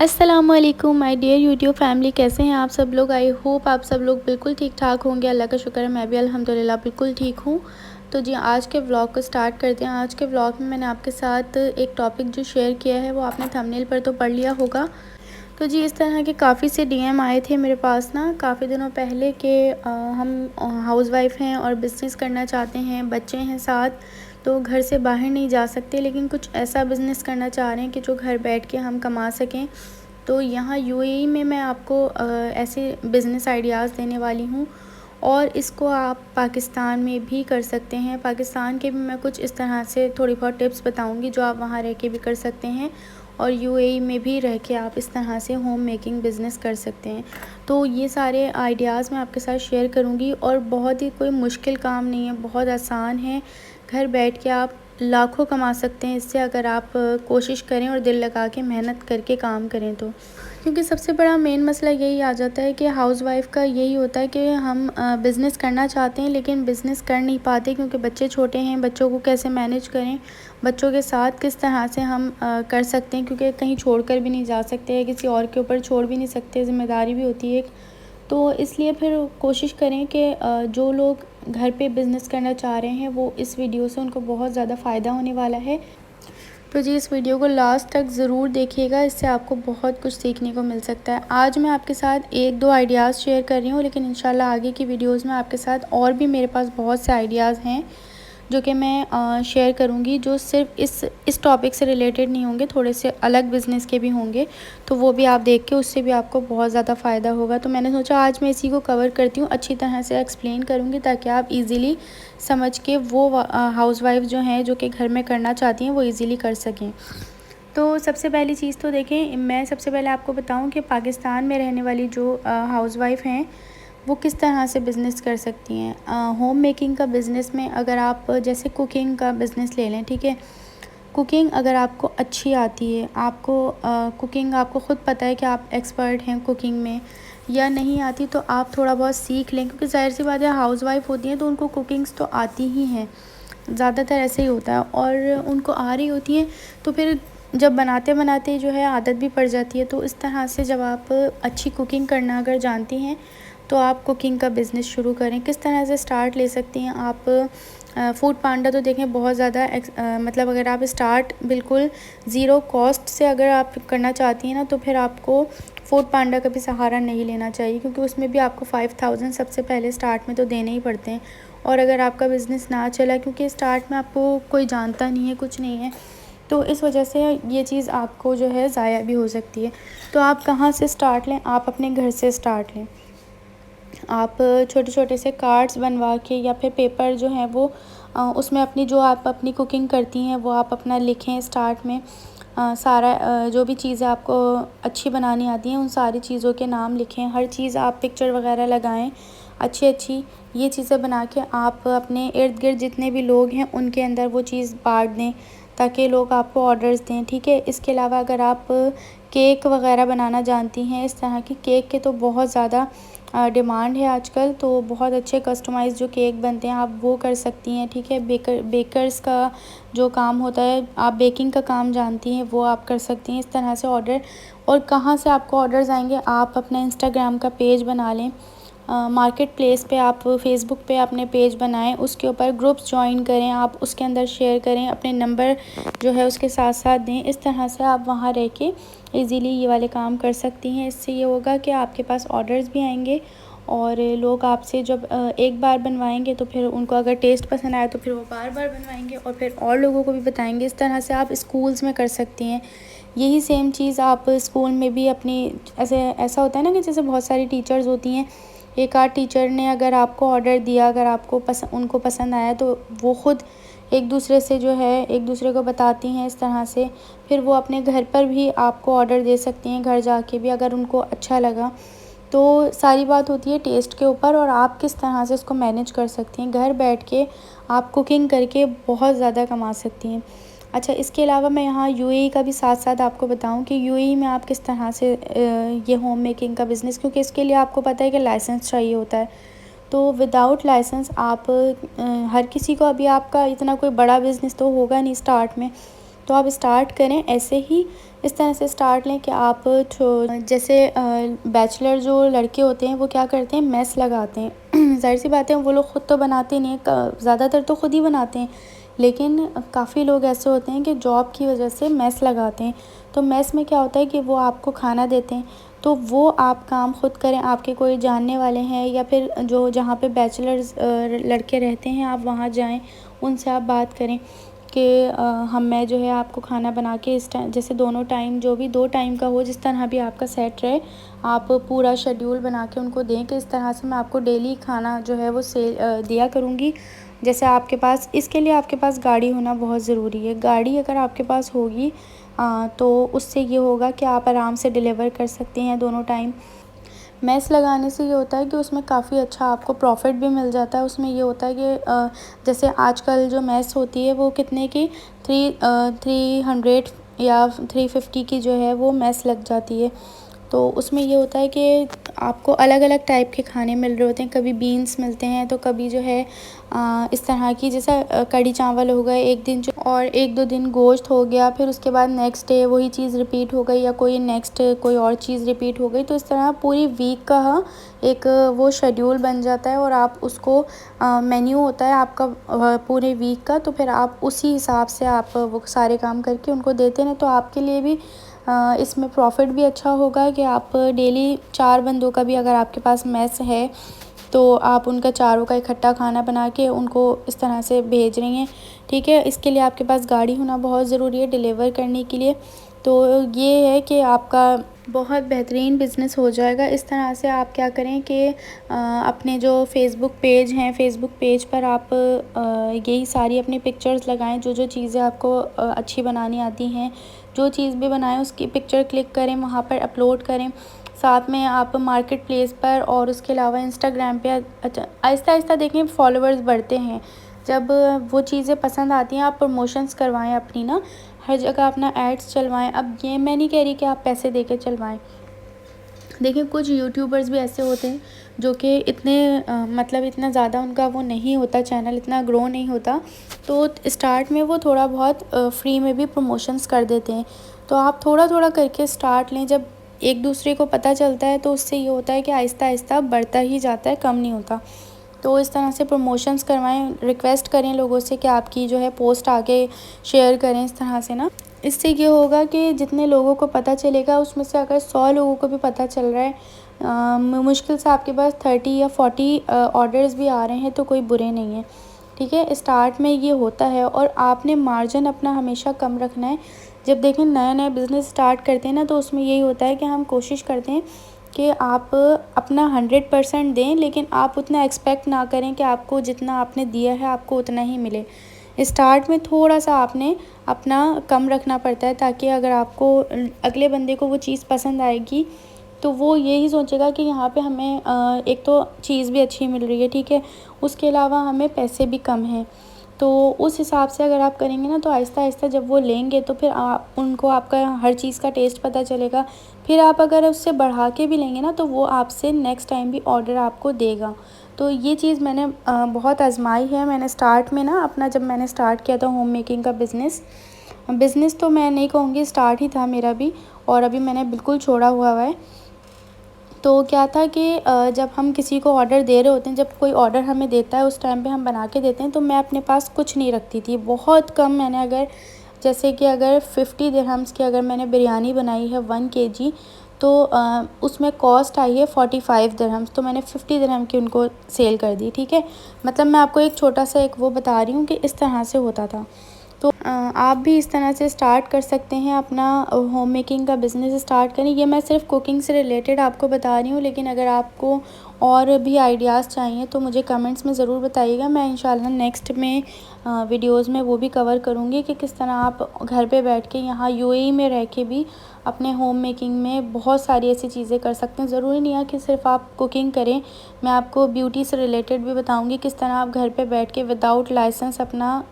अस्सलामुअलैकुम my dear YouTube family, कैसे हैं आप सब लोग। आई होप आप सब लोग बिल्कुल ठीक ठाक होंगे। अल्लाह का शुक्र है, मैं भी अल्हम्दुलिल्लाह बिल्कुल ठीक हूँ। तो जी आज के व्लॉग को स्टार्ट करते हैं। आज के व्लॉग में मैंने आपके साथ एक टॉपिक जो शेयर किया है वो आपने थंबनेल पर तो पढ़ लिया होगा। तो जी इस तरह के काफ़ी से डीएम आए थे मेरे पास ना काफ़ी दिनों पहले कि हम हाउसवाइफ हैं और बिज़नेस करना चाहते हैं, बच्चे हैं साथ, तो घर से बाहर नहीं जा सकते, लेकिन कुछ ऐसा बिज़नेस करना चाह रहे हैं कि जो घर बैठ के हम कमा सकें। तो यहाँ यूएई में मैं आपको ऐसे बिज़नेस आइडियाज़ देने वाली हूँ और इसको आप पाकिस्तान में भी कर सकते हैं। पाकिस्तान के भी मैं कुछ इस तरह से थोड़ी बहुत टिप्स बताऊँगी जो आप वहाँ रह के भी कर सकते हैं और यूएई में भी रह के आप इस तरह से होम मेकिंग बिज़नेस कर सकते हैं। तो ये सारे आइडियाज़ मैं आपके साथ शेयर करूँगी और बहुत ही कोई मुश्किल काम नहीं है, बहुत आसान है। घर बैठ के आप लाखों कमा सकते हैं इससे, अगर आप कोशिश करें और दिल लगा के मेहनत करके काम करें तो। क्योंकि सबसे बड़ा मेन मसला यही आ जाता है कि हाउसवाइफ़ का यही होता है कि हम बिज़नेस करना चाहते हैं लेकिन बिज़नेस कर नहीं पाते क्योंकि बच्चे छोटे हैं, बच्चों को कैसे मैनेज करें, बच्चों के साथ किस तरह से हम कर सकते हैं, क्योंकि कहीं छोड़कर भी नहीं जा सकते हैं, किसी और के ऊपर छोड़ भी नहीं सकते, ज़िम्मेदारी भी होती है एक। तो इसलिए फिर कोशिश करें कि जो लोग घर पे बिज़नेस करना चाह रहे हैं वो इस वीडियो से उनको बहुत ज़्यादा फ़ायदा होने वाला है। तो जी इस वीडियो को लास्ट तक ज़रूर देखिएगा, इससे आपको बहुत कुछ सीखने को मिल सकता है। आज मैं आपके साथ एक दो आइडियाज़ शेयर कर रही हूँ, लेकिन इंशाल्लाह आगे की वीडियोज़ में आपके साथ और भी मेरे पास बहुत से आइडियाज़ हैं जो कि मैं शेयर करूँगी, जो सिर्फ इस टॉपिक से रिलेटेड नहीं होंगे, थोड़े से अलग बिज़नेस के भी होंगे। तो वो भी आप देख के उससे भी आपको बहुत ज़्यादा फ़ायदा होगा। तो मैंने सोचा आज मैं इसी को कवर करती हूँ, अच्छी तरह से एक्सप्लेन करूँगी ताकि आप इजीली समझ के वो हाउसवाइफ जो हैं जो कि घर में करना चाहती हैं वो इजीली कर सकें। तो सबसे पहली चीज़ तो देखें, मैं सबसे पहले आपको बताऊं कि पाकिस्तान में रहने वाली जो हाउसवाइफ हैं वो किस तरह से बिज़नेस कर सकती हैं। होम मेकिंग का बिज़नेस में अगर आप जैसे कुकिंग का बिज़नेस ले लें, ठीक है, कुकिंग अगर आपको अच्छी आती है, आपको कुकिंग आपको ख़ुद पता है कि आप एक्सपर्ट हैं कुकिंग में, या नहीं आती तो आप थोड़ा बहुत सीख लें, क्योंकि ज़ाहिर सी बात है हाउसवाइफ होती हैं तो उनको कुकिंग्स तो आती ही हैं, ज़्यादातर ऐसे ही होता है, और उनको आ रही होती हैं तो फिर जब बनाते बनाते जो है आदत भी पड़ जाती है। तो इस तरह से जब आप अच्छी कुकिंग करना अगर जानती हैं तो आप कुकिंग का बिज़नेस शुरू करें। किस तरह से स्टार्ट ले सकती हैं आप। फूड पांडा तो देखें बहुत ज़्यादा मतलब अगर आप स्टार्ट बिल्कुल ज़ीरो कॉस्ट से अगर आप करना चाहती हैं ना तो फिर आपको फूड पांडा का भी सहारा नहीं लेना चाहिए, क्योंकि उसमें भी आपको 5000 सबसे पहले स्टार्ट में तो देने ही पड़ते हैं। और अगर आपका बिज़नेस ना चला, क्योंकि स्टार्ट में आपको कोई जानता नहीं है, कुछ नहीं है, तो इस वजह से ये चीज़ आपको जो है ज़ाया भी हो सकती है। तो आप कहाँ से स्टार्ट लें, आप अपने घर से स्टार्ट लें। आप छोटे छोटे से कार्ड्स बनवा के या फिर पेपर जो है वो उसमें अपनी जो आप अपनी कुकिंग करती हैं वो आप अपना लिखें स्टार्ट में। सारा जो भी चीज़ें आपको अच्छी बनानी आती हैं उन सारी चीज़ों के नाम लिखें, हर चीज़ आप पिक्चर वगैरह लगाएं अच्छी अच्छी। ये चीज़ें बना के आप अपने इर्द गिर्द जितने भी लोग हैं उनके अंदर वो चीज़ बांट दें ताकि लोग आपको ऑर्डर्स दें, ठीक है। इसके अलावा अगर आप केक वगैरह बनाना जानती हैं, इस तरह की केक के तो बहुत ज़्यादा डिमांड है आजकल, तो बहुत अच्छे कस्टमाइज़ जो केक बनते हैं आप वो कर सकती हैं, ठीक है। बेकर्स का जो काम होता है, आप बेकिंग का काम जानती हैं, वो आप कर सकती हैं। इस तरह से ऑर्डर, और कहाँ से आपको ऑर्डर्स आएंगे, आप अपना इंस्टाग्राम का पेज बना लें, मार्केट प्लेस पे आप फेसबुक पे अपने पेज बनाएं, उसके ऊपर ग्रुप्स ज्वाइन करें, आप उसके अंदर शेयर करें, अपने नंबर जो है उसके साथ साथ दें। इस तरह से आप वहाँ रह के इजीली ये वाले काम कर सकती हैं। इससे ये होगा कि आपके पास ऑर्डर्स भी आएंगे और लोग आपसे जब एक बार बनवाएंगे तो फिर उनको अगर टेस्ट पसंद आए तो फिर वो बार बार बनवाएंगे और फिर और लोगों को भी बताएंगे। इस तरह से आप स्कूल्स में कर सकती हैं। यही सेम चीज़ आप स्कूल में भी अपनी, ऐसा होता है ना कि जैसे बहुत सारी टीचर्स होती हैं, एक आध टीचर ने अगर आपको ऑर्डर दिया, अगर आपको उनको पसंद आया तो वो ख़ुद एक दूसरे से जो है एक दूसरे को बताती हैं। इस तरह से फिर वो अपने घर पर भी आपको ऑर्डर दे सकती हैं, घर जाके भी अगर उनको अच्छा लगा। तो सारी बात होती है टेस्ट के ऊपर और आप किस तरह से उसको मैनेज कर सकती हैं। घर बैठ के आप कुकिंग करके बहुत ज़्यादा कमा सकती हैं। अच्छा, इसके अलावा मैं यहाँ यूएई का भी साथ साथ आपको बताऊँ कि यूएई में आप किस तरह से ये होम मेकिंग का बिज़नेस, क्योंकि इसके लिए आपको पता है कि लाइसेंस चाहिए होता है। तो विदाउट लाइसेंस आप हर किसी को, अभी आपका इतना कोई बड़ा बिज़नेस तो होगा नहीं स्टार्ट में, तो आप स्टार्ट करें ऐसे ही इस तरह से स्टार्ट लें कि आप जैसे बैचलर जो लड़के होते हैं वो क्या करते हैं, मेस लगाते हैं। ज़ाहिर सी बात है वो लोग ख़ुद तो बनाते नहीं हैं, ज़्यादातर तो ख़ुद ही बनाते हैं, लेकिन काफ़ी लोग ऐसे होते हैं कि जॉब की वजह से मेस लगाते हैं। तो मेस में क्या होता है कि वो आपको खाना देते हैं, तो वो आप काम ख़ुद करें, आपके कोई जानने वाले हैं या फिर जो जहाँ पे बैचलर्स लड़के रहते हैं आप वहाँ जाएं, उनसे आप बात करें कि मैं जो है आपको खाना बना के इस टाइम, जैसे दोनों टाइम जो भी 2 टाइम का हो, जिस तरह भी आपका सेट रहे, आप पूरा शेड्यूल बना के उनको दें कि इस तरह से मैं आपको डेली खाना जो है वो दिया करूँगी। जैसे आपके पास, इसके लिए आपके पास गाड़ी होना बहुत ज़रूरी है। गाड़ी अगर आपके पास होगी तो उससे ये होगा कि आप आराम से डिलीवर कर सकते हैं दोनों टाइम। मेस लगाने से ये होता है कि उसमें काफ़ी अच्छा आपको प्रॉफिट भी मिल जाता है। उसमें ये होता है कि जैसे आजकल जो मेस होती है वो कितने की 300 या 350 की जो है वो मेस लग जाती है। तो उसमें ये होता है कि आपको अलग-अलग टाइप के खाने मिल रहे होते हैं, कभी बीन्स मिलते हैं तो कभी जो है इस तरह की, जैसा कढ़ी चावल हो गए एक दिन, जो और 1-2 दिन गोश्त हो गया, फिर उसके बाद नेक्स्ट डे वही चीज़ रिपीट हो गई या कोई नेक्स्ट कोई और चीज़ रिपीट हो गई। तो इस तरह पूरी वीक का एक वो शेड्यूल बन जाता है और आप उसको मेन्यू होता है आपका पूरे वीक का, तो फिर आप उसी हिसाब से आप वो सारे काम करके उनको देते हैं। तो आपके लिए भी इसमें प्रॉफिट भी अच्छा होगा कि आप डेली 4 बंदों का भी अगर आपके पास मेस है तो आप उनका चारों का इकट्ठा खाना बना के उनको इस तरह से भेज रही हैं, ठीक है। इसके लिए आपके पास गाड़ी होना बहुत ज़रूरी है डिलीवर करने के लिए। तो ये है कि आपका बहुत बेहतरीन बिज़नेस हो जाएगा। इस तरह से आप क्या करें कि अपने जो फ़ेसबुक पेज हैं, फ़ेसबुक पेज पर आप यही सारी अपनी पिक्चर्स लगाएं, जो चीज़ें आपको अच्छी बनानी आती हैं, जो चीज़ भी बनाएं उसकी पिक्चर क्लिक करें, वहाँ पर अपलोड करें। साथ में आप मार्केट प्लेस पर और उसके अलावा इंस्टाग्राम पे अच्छा आहिस्ता-आहिस्ता देखें फॉलोअर्स बढ़ते हैं। जब वो चीज़ें पसंद आती हैं आप प्रमोशंस करवाएँ अपनी ना, हर जगह अपना एड्स चलवाएँ। अब ये मैं नहीं कह रही कि आप पैसे दे के चलवाएँ। देखिए कुछ यूट्यूबर्स भी ऐसे होते हैं जो कि इतने मतलब इतना ज़्यादा उनका वो नहीं होता, चैनल इतना ग्रो नहीं होता, तो स्टार्ट में वो थोड़ा बहुत फ्री में भी प्रमोशंस कर देते हैं। तो आप थोड़ा-थोड़ा करके स्टार्ट लें, जब एक दूसरे को पता चलता है तो उससे ये होता है कि आहिस्ता-आहिस्ता बढ़ता ही जाता है, कम नहीं होता। तो इस तरह से प्रमोशंस करवाएँ, रिक्वेस्ट करें लोगों से कि आपकी जो है पोस्ट आगे शेयर करें इस तरह से ना। इससे ये होगा कि जितने लोगों को पता चलेगा उसमें से अगर 100 लोगों को भी पता चल रहा है, मुश्किल से आपके पास 30 या 40 ऑर्डर्स भी आ रहे हैं तो कोई बुरे नहीं है, ठीक है। स्टार्ट में ये होता है और आपने मार्जिन अपना हमेशा कम रखना है। जब देखें नया-नया बिज़नेस स्टार्ट करते हैं ना तो उसमें यही होता है कि हम कोशिश करते हैं कि आप अपना 100% दें, लेकिन आप उतना एक्सपेक्ट ना करें कि आपको जितना आपने दिया है आपको उतना ही मिले। स्टार्ट में थोड़ा-सा आपने अपना कम रखना पड़ता है ताकि अगर आपको अगले बंदे को वो चीज़ पसंद आएगी तो वो यही सोचेगा कि यहाँ पे हमें एक तो चीज़ भी अच्छी मिल रही है, ठीक है, उसके अलावा हमें पैसे भी कम हैं। तो उस हिसाब से अगर आप करेंगे ना तो आहिस्ता-आहिस्ता जब वो लेंगे तो फिर उनको आपका हर चीज़ का टेस्ट पता चलेगा। फिर आप अगर उससे बढ़ा के भी लेंगे ना तो वो आपसे नेक्स्ट टाइम भी ऑर्डर आपको देगा। तो ये चीज़ मैंने बहुत आज़माई है। मैंने स्टार्ट में ना अपना, जब मैंने स्टार्ट किया था होम मेकिंग का बिज़नेस तो मैं नहीं कहूँगी, स्टार्ट ही था मेरा भी, और अभी मैंने बिल्कुल छोड़ा हुआ है। तो क्या था कि जब हम किसी को ऑर्डर दे रहे होते हैं, जब कोई ऑर्डर हमें देता है उस टाइम पे हम बना के देते हैं, तो मैं अपने पास कुछ नहीं रखती थी, बहुत कम। मैंने अगर जैसे कि अगर 50 दिरहम्स की अगर मैंने बिरयानी बनाई है 1 केजी, तो उसमें कॉस्ट आई है 45 दिरहम्स, तो मैंने 50 दिरहम की उनको सेल कर दी, ठीक है। मतलब मैं आपको एक छोटा सा एक वो बता रही हूँ कि इस तरह से होता था। तो आप भी इस तरह से स्टार्ट कर सकते हैं अपना होम मेकिंग का बिज़नेस स्टार्ट करें। ये मैं सिर्फ कुकिंग से रिलेटेड आपको बता रही हूँ, लेकिन अगर आपको और भी आइडियाज़ चाहिए तो मुझे कमेंट्स में ज़रूर बताइएगा। मैं इंशाल्लाह नेक्स्ट में वीडियोज़ में वो भी कवर करूँगी कि किस तरह आप घर पे बैठ के यहाँ यूएई में रह के भी अपने होम मेकिंग में बहुत सारी ऐसी चीज़ें कर सकते हैं। ज़रूरी नहीं है कि सिर्फ आप कुकिंग करें, मैं आपको ब्यूटी से रिलेटेड भी बताऊंगी किस तरह आप घर पे बैठ के विदाउट लाइसेंस अपना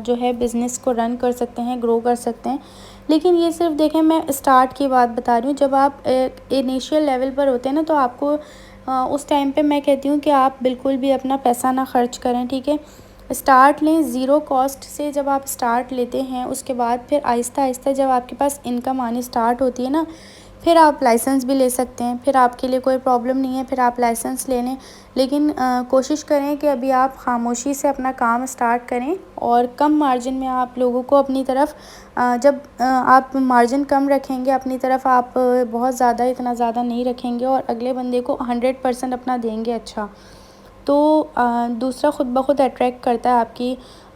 जो है बिज़नेस को रन कर सकते हैं, ग्रो कर सकते हैं। लेकिन ये सिर्फ देखें, मैं स्टार्ट की बात बता रही हूँ। जब आप इनिशियल लेवल पर होते हैं ना तो आपको उस टाइम पे मैं कहती हूँ कि आप बिल्कुल भी अपना पैसा ना खर्च करें, ठीक है। स्टार्ट लें ज़ीरो कॉस्ट से। जब आप स्टार्ट लेते हैं उसके बाद फिर आहिस्ता आहिस्ता जब आपके पास इनकम आनी स्टार्ट होती है ना, फिर आप लाइसेंस भी ले सकते हैं। फिर आपके लिए कोई प्रॉब्लम नहीं है, फिर आप लाइसेंस ले लें। लेकिन कोशिश करें कि अभी आप खामोशी से अपना काम स्टार्ट करें और कम मार्जिन में आप लोगों को अपनी तरफ जब आप मार्जिन कम रखेंगे अपनी तरफ, आप बहुत ज़्यादा इतना ज़्यादा नहीं रखेंगे और अगले बंदे को 100% अपना देंगे अच्छा, तो दूसरा ख़ुद ब खुद अट्रैक्ट करता है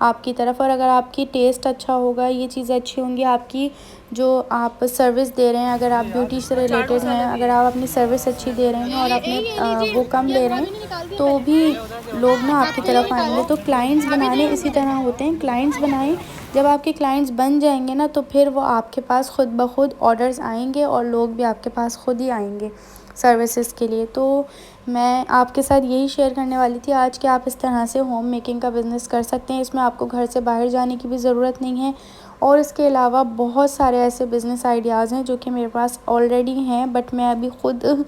आपकी तरफ। और अगर आपकी टेस्ट अच्छा होगा, ये चीज़ें अच्छी होंगी, आपकी जो आप सर्विस दे रहे हैं, अगर आप ब्यूटी से रिलेटेड हैं, अगर आप अपनी सर्विस अच्छी दे रहे हैं और अपने वो कम ले रहे हैं, तो भी लोग ना आपकी तरफ आएंगे। तो क्लाइंट्स बनाने इसी तरह होते हैं, क्लाइंट्स बनाएं। जब आपके क्लाइंट्स बन जाएंगे ना, तो फिर वो आपके पास ख़ुद ब खुद ऑर्डर्स आएंगे और लोग भी आपके पास ख़ुद ही आएंगे सर्विसेज के लिए। तो मैं आपके साथ यही शेयर करने वाली थी आज कि आप इस तरह से होम मेकिंग का बिज़नेस कर सकते हैं। इसमें आपको घर से बाहर जाने की भी ज़रूरत नहीं है। और इसके अलावा बहुत सारे ऐसे बिज़नेस आइडियाज़ हैं जो कि मेरे पास ऑलरेडी हैं, बट मैं अभी ख़ुद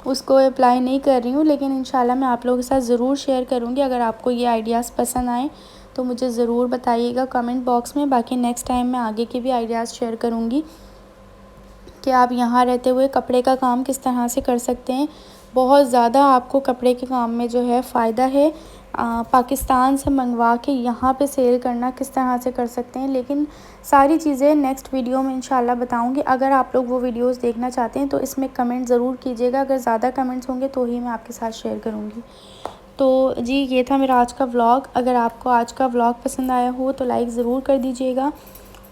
उसको अप्लाई नहीं कर रही हूँ। लेकिन इंशाल्लाह मैं आप लोगों के साथ ज़रूर शेयर करूँगी। अगर आपको ये आइडियाज़ पसंद आएँ तो मुझे ज़रूर बताइएगा कमेंट बॉक्स में। बाकी नेक्स्ट टाइम मैं आगे के भी आइडियाज़ शेयर करूँगी कि आप यहाँ रहते हुए कपड़े का काम किस तरह से कर सकते हैं। बहुत ज़्यादा आपको कपड़े के काम में जो है फ़ायदा है। पाकिस्तान से मंगवा के यहाँ पे सेल करना किस तरह से कर सकते हैं, लेकिन सारी चीज़ें नेक्स्ट वीडियो में इंशाल्लाह बताऊँगी। अगर आप लोग वो वीडियोस देखना चाहते हैं तो इसमें कमेंट ज़रूर कीजिएगा। अगर ज़्यादा कमेंट्स होंगे तो ही मैं आपके साथ शेयर करूँगी। तो जी, ये था मेरा आज का व्लॉग। अगर आपको आज का व्लॉग पसंद आया हो तो लाइक ज़रूर कर दीजिएगा।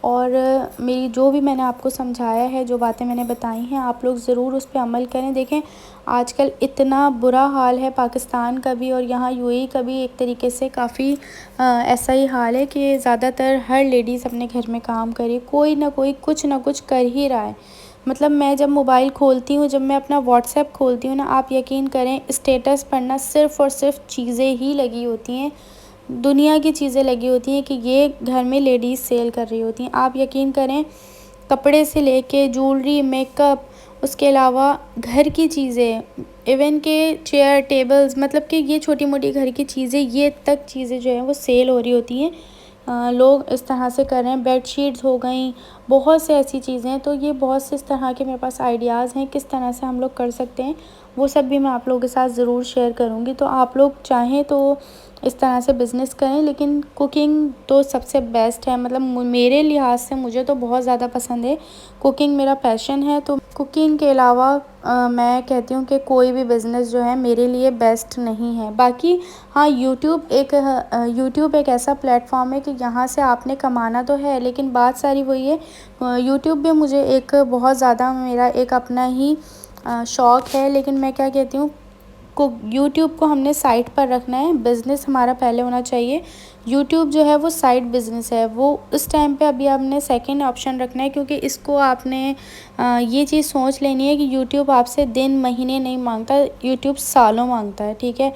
और मेरी जो भी मैंने आपको समझाया है, जो बातें मैंने बताई हैं, आप लोग ज़रूर उस पे अमल करें। देखें, आजकल इतना बुरा हाल है पाकिस्तान का भी और यहाँ यूएई का भी एक तरीके से काफ़ी ऐसा ही हाल है कि ज़्यादातर हर लेडीज़ अपने घर में काम करे, कोई ना कोई कुछ ना कुछ कर ही रहा है। मतलब मैं जब मोबाइल खोलती हूँ, जब मैं अपना व्हाट्सएप खोलती हूँ ना, आप यकीन करें स्टेटस पढ़ना सिर्फ़ और सिर्फ चीज़ें ही लगी होती हैं, दुनिया की चीज़ें लगी होती हैं कि ये घर में लेडीज़ सेल कर रही होती हैं। आप यकीन करें, कपड़े से लेके ज्वेलरी, मेकअप, उसके अलावा घर की चीज़ें, इवन के चेयर टेबल्स, मतलब कि ये छोटी मोटी घर की चीज़ें, ये तक चीज़ें जो हैं वो सेल हो रही होती हैं। लोग इस तरह से कर रहे हैं। बेडशीट्स हो गई, बहुत से ऐसी चीज़ें हैं। तो ये बहुत से इस तरह के मेरे पास आइडियाज़ हैं किस तरह से हम लोग कर सकते हैं, वो सब भी मैं आप लोगों के साथ ज़रूर शेयर करूँगी। तो आप लोग चाहें तो इस तरह से बिज़नेस करें, लेकिन कुकिंग तो सबसे बेस्ट है। मतलब मेरे लिहाज से मुझे तो बहुत ज़्यादा पसंद है, कुकिंग मेरा पैशन है। तो कुकिंग के अलावा मैं कहती हूँ कि कोई भी बिज़नेस जो है मेरे लिए बेस्ट नहीं है। बाकी हाँ, यूट्यूब एक ऐसा प्लेटफॉर्म है कि यहाँ से आपने कमाना तो है, लेकिन बात सारी वही है। यूट्यूब भी मुझे एक बहुत ज़्यादा मेरा एक अपना ही शौक़ है। लेकिन मैं क्या कहती हूँ, यूट्यूब को हमने साइड पर रखना है, बिज़नेस हमारा पहले होना चाहिए। यूट्यूब जो है वो साइड बिज़नेस है, वो इस टाइम पे अभी आपने सेकंड ऑप्शन रखना है, क्योंकि इसको आपने ये चीज़ सोच लेनी है कि यूट्यूब आपसे दिन महीने नहीं मांगता, यूट्यूब सालों मांगता है। ठीक है,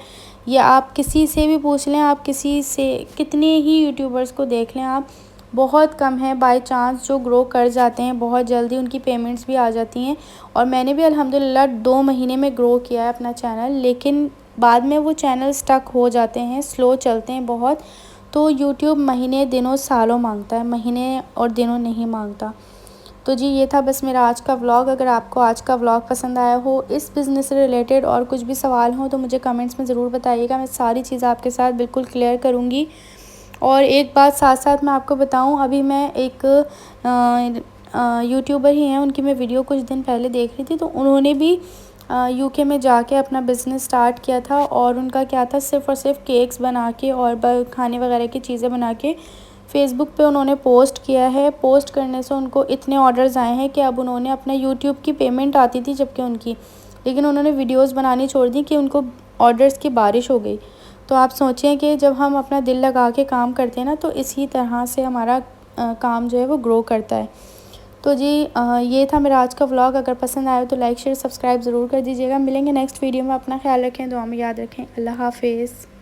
ये आप किसी से भी पूछ लें, आप किसी से कितने ही यूट्यूबर्स को देख लें, आप बहुत कम है बाय चांस जो ग्रो कर जाते हैं, बहुत जल्दी उनकी पेमेंट्स भी आ जाती हैं। और मैंने भी अल्हम्दुलिल्लाह 2 महीने में ग्रो किया है अपना चैनल, लेकिन बाद में वो चैनल स्टक हो जाते हैं, स्लो चलते हैं बहुत। तो यूट्यूब महीने, दिनों, सालों मांगता है, महीने और दिनों नहीं मांगता। तो जी, ये था बस मेरा आज का व्लॉग। अगर आपको आज का व्लॉग पसंद आया हो, इस बिज़नेस से रिलेटेड और कुछ भी सवाल हो तो मुझे कमेंट्स में ज़रूर बताइएगा, मैं सारी चीज़ आपके साथ बिल्कुल क्लियर करूँगी। और एक बात साथ साथ मैं आपको बताऊं, अभी मैं एक यूट्यूबर ही हैं, उनकी मैं वीडियो कुछ दिन पहले देख रही थी, तो उन्होंने भी यूके में जाके अपना बिज़नेस स्टार्ट किया था। और उनका क्या था, सिर्फ़ और सिर्फ केक्स बना के और खाने वगैरह की चीज़ें बना के फ़ेसबुक पे उन्होंने पोस्ट किया है। पोस्ट करने से उनको इतने ऑर्डर्स आए हैं कि अब उन्होंने अपना यूट्यूब की पेमेंट आती थी जबकि उनकी, लेकिन उन्होंने वीडियोज़ बनानी छोड़ दी कि उनको ऑर्डर्स की बारिश हो गई। तो आप सोचें कि जब हम अपना दिल लगा के काम करते हैं ना, तो इसी तरह से हमारा काम जो है वो ग्रो करता है। तो जी, ये था मेरा आज का व्लॉग। अगर पसंद आया तो लाइक शेयर सब्सक्राइब ज़रूर कर दीजिएगा। मिलेंगे नेक्स्ट वीडियो में। अपना ख्याल रखें, दुआ में याद रखें। अल्लाह हाफ़िज़।